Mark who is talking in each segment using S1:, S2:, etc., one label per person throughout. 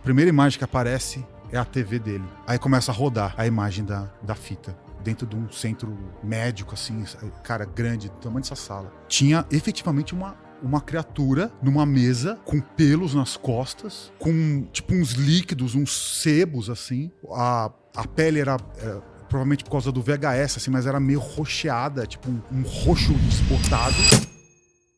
S1: primeira imagem que aparece é a TV dele. Aí começa a rodar a imagem da fita. Dentro de um centro médico, assim, cara, grande, do tamanho dessa sala. Tinha efetivamente uma criatura numa mesa com pelos nas costas, com tipo uns líquidos, uns sebos, assim. A pele era provavelmente por causa do VHS, assim, mas era meio roxeada, tipo um roxo desbotado.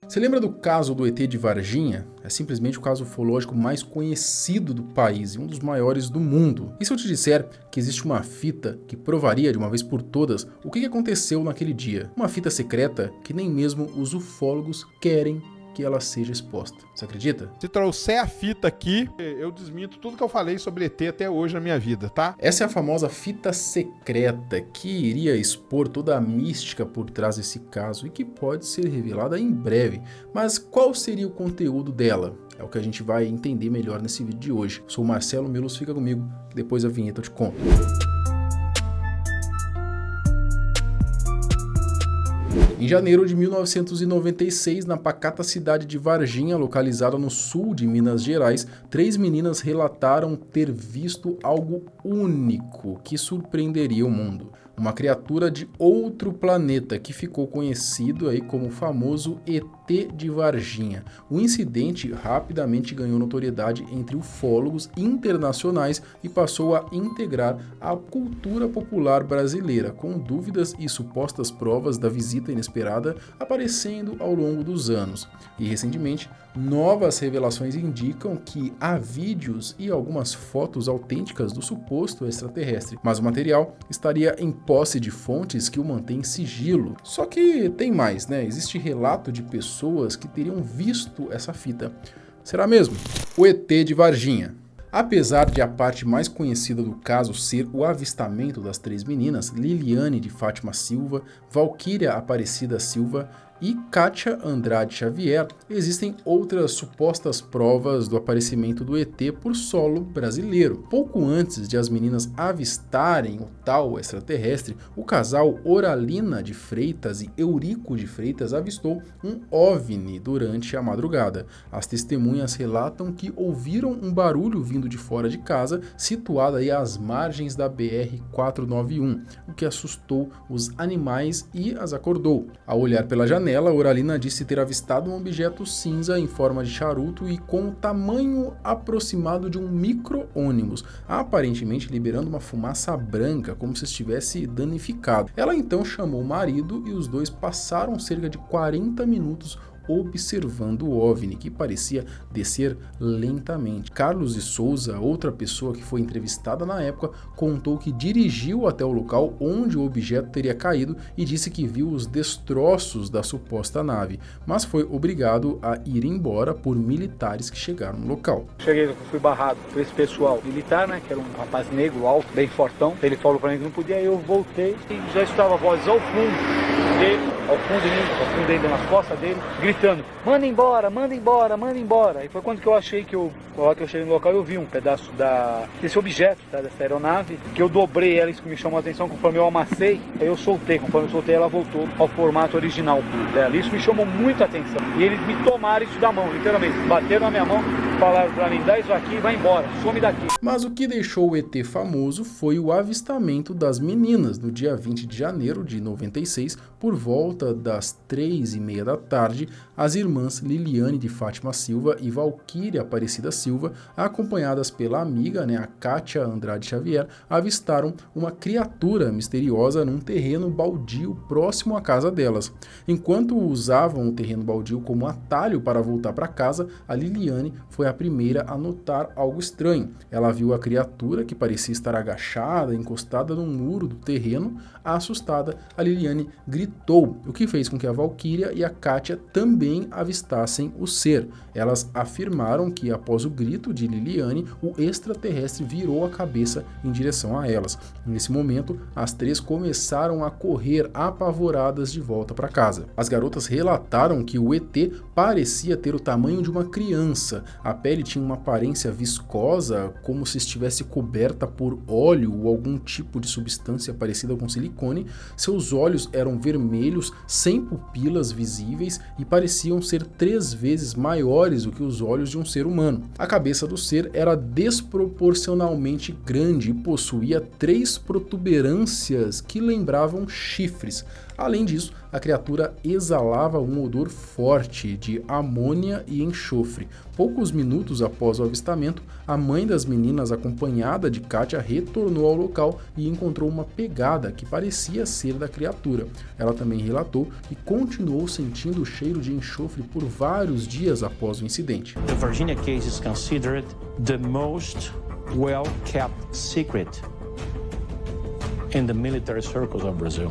S2: Você lembra do caso do ET de Varginha? É simplesmente o caso ufológico mais conhecido do país e um dos maiores do mundo. E se eu te disser que existe uma fita que provaria de uma vez por todas o que aconteceu naquele dia? Uma fita secreta que nem mesmo os ufólogos querem que ela seja exposta. Você acredita?
S3: Se trouxer a fita aqui, eu desminto tudo que eu falei sobre ET até hoje na minha vida, tá?
S2: Essa é a famosa fita secreta que iria expor toda a mística por trás desse caso e que pode ser revelada em breve. Mas qual seria o conteúdo dela? É o que a gente vai entender melhor nesse vídeo de hoje. Sou o Marcelo Melos, fica comigo, depois a vinheta eu te conto. Em janeiro de 1996, na pacata cidade de Varginha, localizada no sul de Minas Gerais, 3 meninas relataram ter visto algo único que surpreenderia o mundo. Uma criatura de outro planeta que ficou conhecido aí como o famoso ET de Varginha. O incidente rapidamente ganhou notoriedade entre ufólogos internacionais e passou a integrar a cultura popular brasileira, com dúvidas e supostas provas da visita inesperada aparecendo ao longo dos anos. E recentemente, novas revelações indicam que há vídeos e algumas fotos autênticas do suposto extraterrestre, mas o material estaria em posse de fontes que o mantém em sigilo. Só que tem mais, né? Existe relato de pessoas que teriam visto essa fita. Será mesmo? O ET de Varginha. Apesar de a parte mais conhecida do caso ser o avistamento das 3 meninas, Liliane de Fátima Silva, Valquíria Aparecida Silva e Kátia Andrade Xavier, existem outras supostas provas do aparecimento do ET por solo brasileiro. Pouco antes de as meninas avistarem o tal extraterrestre, o casal Oralina de Freitas e Eurico de Freitas avistou um OVNI durante a madrugada. As testemunhas relatam que ouviram um barulho vindo de fora de casa, situada aí às margens da BR-491, o que assustou os animais e as acordou. Ao olhar pela janela, Oralina disse ter avistado um objeto cinza em forma de charuto e com o tamanho aproximado de um micro-ônibus, aparentemente liberando uma fumaça branca, como se estivesse danificado. Ela então chamou o marido e os dois passaram cerca de 40 minutos observando o OVNI, que parecia descer lentamente. Carlos de Souza, outra pessoa que foi entrevistada na época, contou que dirigiu até o local onde o objeto teria caído e disse que viu os destroços da suposta nave, mas foi obrigado a ir embora por militares que chegaram no local.
S4: Cheguei, fui barrado por esse pessoal militar, né, que era um rapaz negro, alto, bem fortão. Ele falou para mim que não podia, eu voltei e já estava a voz ao fundo dele, ao fundo dele, nas costas dele, gritando, manda embora, manda embora, manda embora. E foi quando que eu achei que eu cheguei no local, eu vi um pedaço desse objeto, tá, dessa aeronave, que eu dobrei ela, isso que me chamou a atenção, conforme eu amassei, aí eu soltei, conforme eu soltei ela voltou ao formato original dela. Isso me chamou muito a atenção. E eles me tomaram isso da mão, literalmente, bateram na minha mão, falaram pra mim, dá isso aqui e vai embora, some daqui.
S2: Mas o que deixou o ET famoso foi o avistamento das meninas no dia 20 de janeiro de 96, por volta das 3h30 da tarde, as irmãs Liliane de Fátima Silva e Valquíria Aparecida Silva, acompanhadas pela amiga, a Kátia Andrade Xavier, avistaram uma criatura misteriosa num terreno baldio próximo à casa delas. Enquanto usavam o terreno baldio como atalho para voltar para casa, a Liliane foi a primeira a notar algo estranho. Ela viu a criatura, que parecia estar agachada, encostada num muro do terreno. Assustada, a Liliane gritou, o que fez com que a Valquíria e a Kátia também avistassem o ser. Elas afirmaram que, após o grito de Liliane, o extraterrestre virou a cabeça em direção a elas. Nesse momento, as 3 começaram a correr apavoradas de volta para casa. As garotas relataram que o ET parecia ter o tamanho de uma criança. A pele tinha uma aparência viscosa, como se estivesse coberta por óleo ou algum tipo de substância parecida com silicone. Seus olhos eram vermelhos, sem pupilas visíveis e pareciam ser 3 vezes maiores do que os olhos de um ser humano. A cabeça do ser era desproporcionalmente grande e possuía 3 protuberâncias que lembravam chifres. Além disso, a criatura exalava um odor forte de amônia e enxofre. Poucos minutos após o avistamento, a mãe das meninas, acompanhada de Kátia, retornou ao local e encontrou uma pegada que parecia ser da criatura. Ela também relatou que continuou sentindo o cheiro de enxofre por vários dias após o incidente.
S5: The Varginha case is considered the most well-kept secret in the military circles of Brazil.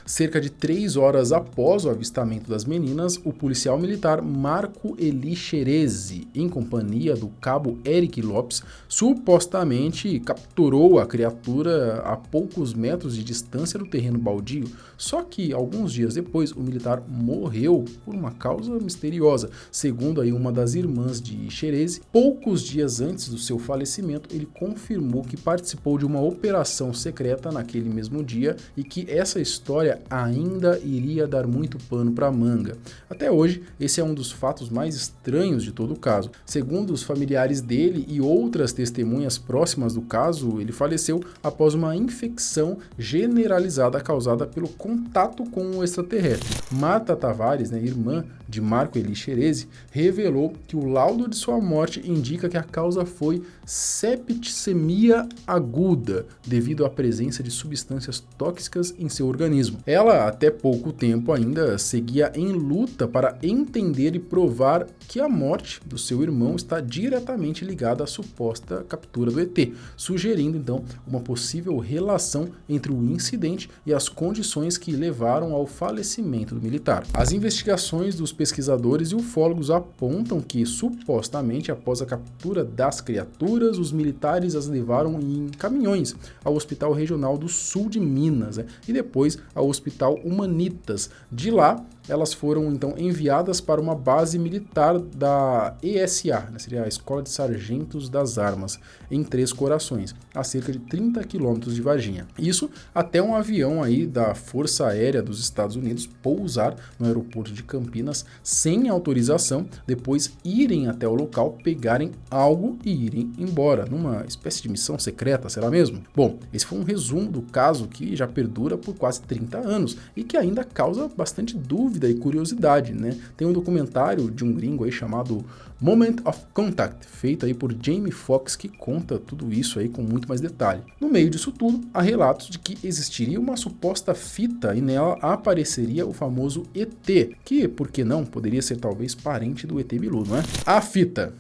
S2: Cerca de 3 horas após o avistamento das meninas, o policial militar Marco Eli Xerezi, em companhia do cabo Eric Lopes, supostamente capturou a criatura a poucos metros de distância do terreno baldio. Só que, alguns dias depois, o militar morreu por uma causa misteriosa. Segundo aí uma das irmãs de Xerezi, poucos dias antes do seu falecimento, ele confirmou que participou de uma operação secreta naquele mesmo dia e que essa história ainda iria dar muito pano para manga. Até hoje, esse é um dos fatos mais estranhos de todo o caso. Segundo os familiares dele e outras testemunhas próximas do caso, ele faleceu após uma infecção generalizada causada pelo contato com o extraterrestre. Marta Tavares, irmã de Marco Eli Xerezi, revelou que o laudo de sua morte indica que a causa foi septicemia aguda, devido à presença de substâncias tóxicas em seu organismo. Ela, até pouco tempo ainda, seguia em luta para entender e provar que a morte do seu irmão está diretamente ligada à suposta captura do ET, sugerindo então uma possível relação entre o incidente e as condições que levaram ao falecimento do militar. As investigações dos pesquisadores e ufólogos apontam que, supostamente, após a captura das criaturas, os militares as levaram em caminhões ao Hospital Regional do Sul de Minas, e depois ao Hospital Humanitas. De lá, elas foram então enviadas para uma base militar da ESA, seria a Escola de Sargentos das Armas, em Três Corações, a cerca de 30 quilômetros de Varginha. Isso até um avião aí da Força Aérea dos Estados Unidos pousar no aeroporto de Campinas sem autorização, depois irem até o local, pegarem algo e irem embora, numa espécie de missão secreta, será mesmo? Bom, esse foi um resumo do caso que já perdura por quase 30 anos e que ainda causa bastante dúvida e curiosidade, Tem um documentário de um gringo aí chamado Moment of Contact, feito aí por Jamie Foxx, que conta tudo isso aí com muito mais detalhe. No meio disso tudo, há relatos de que existiria uma suposta fita e nela apareceria o famoso ET, que, por que não, poderia ser talvez parente do ET Bilu, não é? A fita.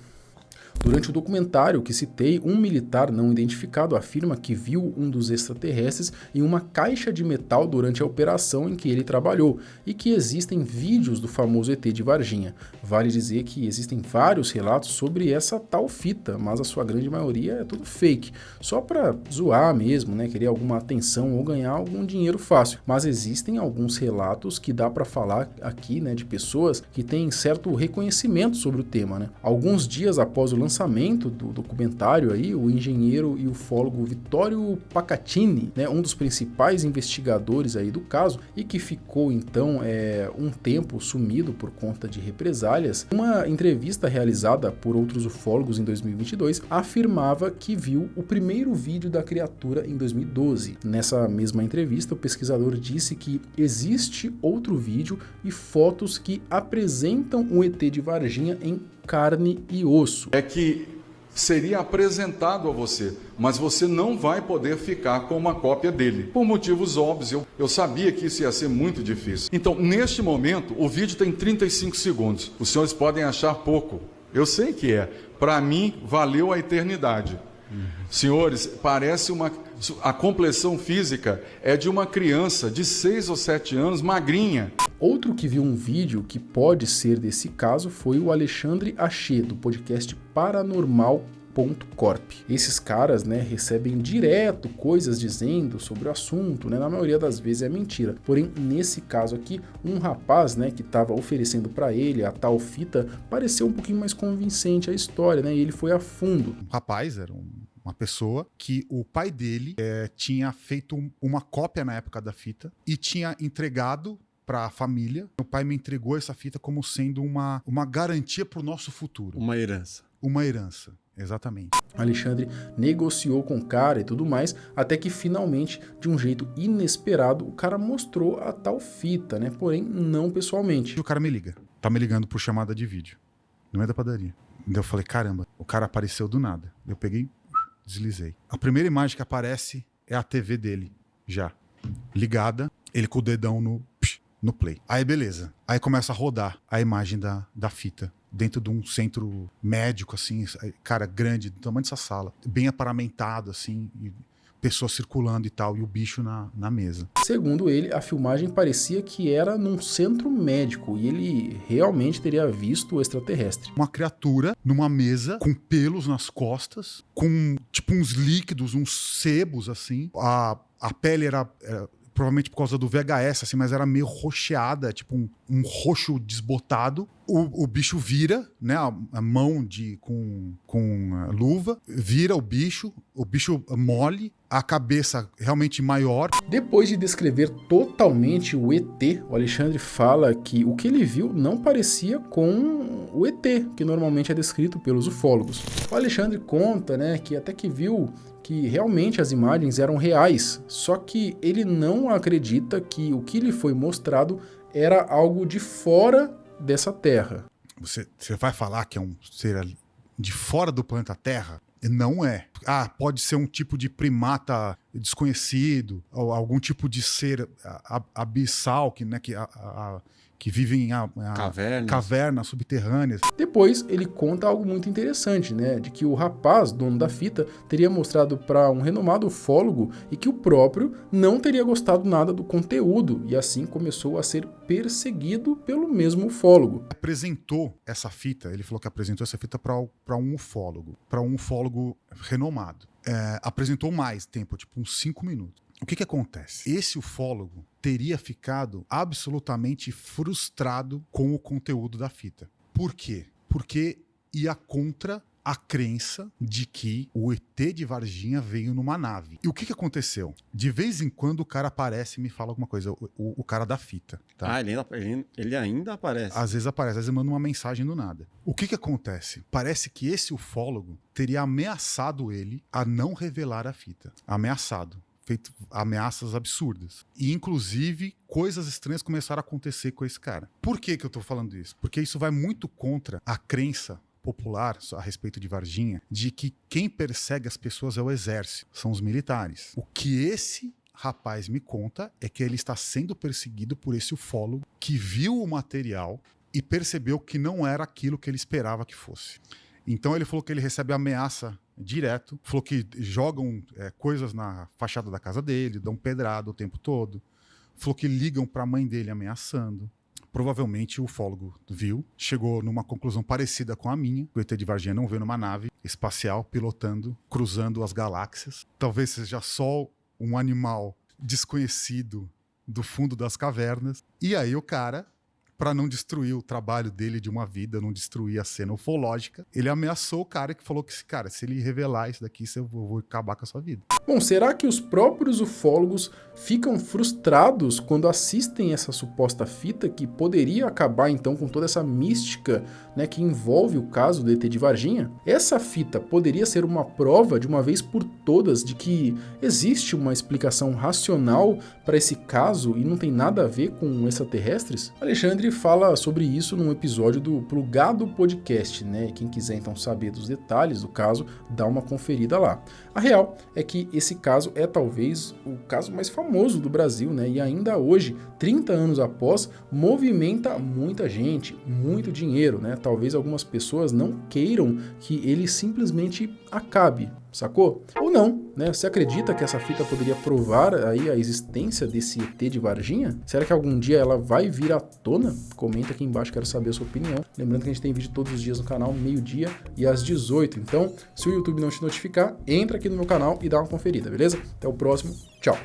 S2: Durante o documentário que citei, um militar não identificado afirma que viu um dos extraterrestres em uma caixa de metal durante a operação em que ele trabalhou e que existem vídeos do famoso ET de Varginha. Vale dizer que existem vários relatos sobre essa tal fita, mas a sua grande maioria é tudo fake, só para zoar mesmo, querer alguma atenção ou ganhar algum dinheiro fácil. Mas existem alguns relatos que dá para falar aqui, de pessoas que têm certo reconhecimento sobre o tema, Alguns dias após o lançamento do documentário aí, o engenheiro e ufólogo Vittorio Pacatini, um dos principais investigadores aí do caso e que ficou então um tempo sumido por conta de represálias, uma entrevista realizada por outros ufólogos em 2022 afirmava que viu o primeiro vídeo da criatura em 2012. Nessa mesma entrevista, o pesquisador disse que existe outro vídeo e fotos que apresentam o ET de Varginha em carne e osso.
S6: É que seria apresentado a você, mas você não vai poder ficar com uma cópia dele. Por motivos óbvios, eu sabia que isso ia ser muito difícil. Então, neste momento, o vídeo tem 35 segundos. Os senhores podem achar pouco. Eu sei que é. Para mim, valeu a eternidade. Senhores, parece a complexão física é de uma criança de 6 ou 7 anos, magrinha.
S2: Outro que viu um vídeo que pode ser desse caso foi o Alexandre Achê, do podcast Paranormal Corp. Esses caras, né, recebem direto coisas dizendo sobre o assunto, né, na maioria das vezes é mentira. Porém, nesse caso aqui, um rapaz, né, que estava oferecendo para ele a tal fita, pareceu um pouquinho mais convincente a história, né, e ele foi a fundo.
S1: O rapaz era uma pessoa que o pai dele tinha feito uma cópia na época da fita e tinha entregado para a família. O pai me entregou essa fita como sendo uma garantia para o nosso futuro.
S7: Uma herança.
S1: Uma herança, exatamente.
S2: Alexandre negociou com o cara e tudo mais, até que finalmente, de um jeito inesperado, o cara mostrou a tal fita, né? Porém, não pessoalmente.
S1: E o cara me liga. Tá me ligando por chamada de vídeo. No meio da padaria. Daí eu falei, caramba, o cara apareceu do nada. Eu peguei, deslizei. A primeira imagem que aparece é a TV dele, já. Ligada, ele com o dedão no play. Aí beleza. Aí começa a rodar a imagem da fita. Dentro de um centro médico, assim, cara, grande, do tamanho dessa sala. Bem aparamentado, assim, e pessoas circulando e tal, e o bicho na mesa.
S2: Segundo ele, a filmagem parecia que era num centro médico e ele realmente teria visto o extraterrestre.
S1: Uma criatura numa mesa, com pelos nas costas, com tipo uns líquidos, uns sebos, assim. A pele era provavelmente por causa do VHS, assim, mas era meio roxeada, tipo um roxo desbotado. O bicho vira, né, a mão com a luva, vira o bicho mole, a cabeça realmente maior.
S2: Depois de descrever totalmente o ET, o Alexandre fala que o que ele viu não parecia com o ET, que normalmente é descrito pelos ufólogos. O Alexandre conta, né, que até que viu que realmente as imagens eram reais, só que ele não acredita que o que lhe foi mostrado era algo de fora dessa Terra.
S1: Você vai falar que é um ser de fora do planeta Terra? Não é. Pode ser um tipo de primata desconhecido, ou algum tipo de ser abissal que vive em cavernas subterrâneas.
S2: Depois ele conta algo muito interessante, né? De que o rapaz, dono da fita, teria mostrado para um renomado ufólogo e que o próprio não teria gostado nada do conteúdo e assim começou a ser perseguido pelo mesmo ufólogo.
S1: Apresentou essa fita, ele falou que apresentou essa fita para um ufólogo renomado. Apresentou mais tempo, tipo uns 5 minutos. O que acontece? Esse ufólogo teria ficado absolutamente frustrado com o conteúdo da fita. Por quê? Porque ia contra a crença de que o ET de Varginha veio numa nave. E o que aconteceu? De vez em quando o cara aparece e me fala alguma coisa, o cara da fita. Tá?
S7: Ele ainda aparece.
S1: Às vezes aparece, às vezes manda uma mensagem do nada. O que acontece? Parece que esse ufólogo teria ameaçado ele a não revelar a fita. Ameaçado. Feito ameaças absurdas. E, inclusive, coisas estranhas começaram a acontecer com esse cara. Por que eu tô falando isso? Porque isso vai muito contra a crença popular a respeito de Varginha, de que quem persegue as pessoas é o exército, são os militares. O que esse rapaz me conta é que ele está sendo perseguido por esse ufólogo que viu o material e percebeu que não era aquilo que ele esperava que fosse. Então ele falou que ele recebe ameaça direto, falou que jogam coisas na fachada da casa dele, dão pedrada o tempo todo, falou que ligam para a mãe dele ameaçando. Provavelmente o ufólogo viu, chegou numa conclusão parecida com a minha. O ET de Varginha não veio numa nave espacial pilotando, cruzando as galáxias. Talvez seja só um animal desconhecido do fundo das cavernas. E aí o cara, para não destruir o trabalho dele de uma vida, não destruir a cena ufológica, ele ameaçou o cara que falou que, cara, se ele revelar isso daqui, eu vou acabar com a sua vida.
S2: Bom, será que os próprios ufólogos ficam frustrados quando assistem essa suposta fita que poderia acabar então com toda essa mística, né, que envolve o caso do ET de Varginha? Essa fita poderia ser uma prova de uma vez por todas de que existe uma explicação racional para esse caso e não tem nada a ver com extraterrestres? Alexandre fala sobre isso num episódio do Plugado Podcast, né? Quem quiser então saber dos detalhes do caso, dá uma conferida lá. A real é que esse caso é talvez o caso mais famoso do Brasil, né? E ainda hoje, 30 anos após, movimenta muita gente, muito dinheiro, né? Talvez algumas pessoas não queiram que ele simplesmente acabe, sacou? Ou não, né? Você acredita que essa fita poderia provar aí a existência desse ET de Varginha? Será que algum dia ela vai vir à tona? Comenta aqui embaixo, quero saber a sua opinião. Lembrando que a gente tem vídeo todos os dias no canal, meio-dia e às 18. Então, se o YouTube não te notificar, entra aqui no meu canal e dá uma conferida, beleza? Até o próximo, tchau!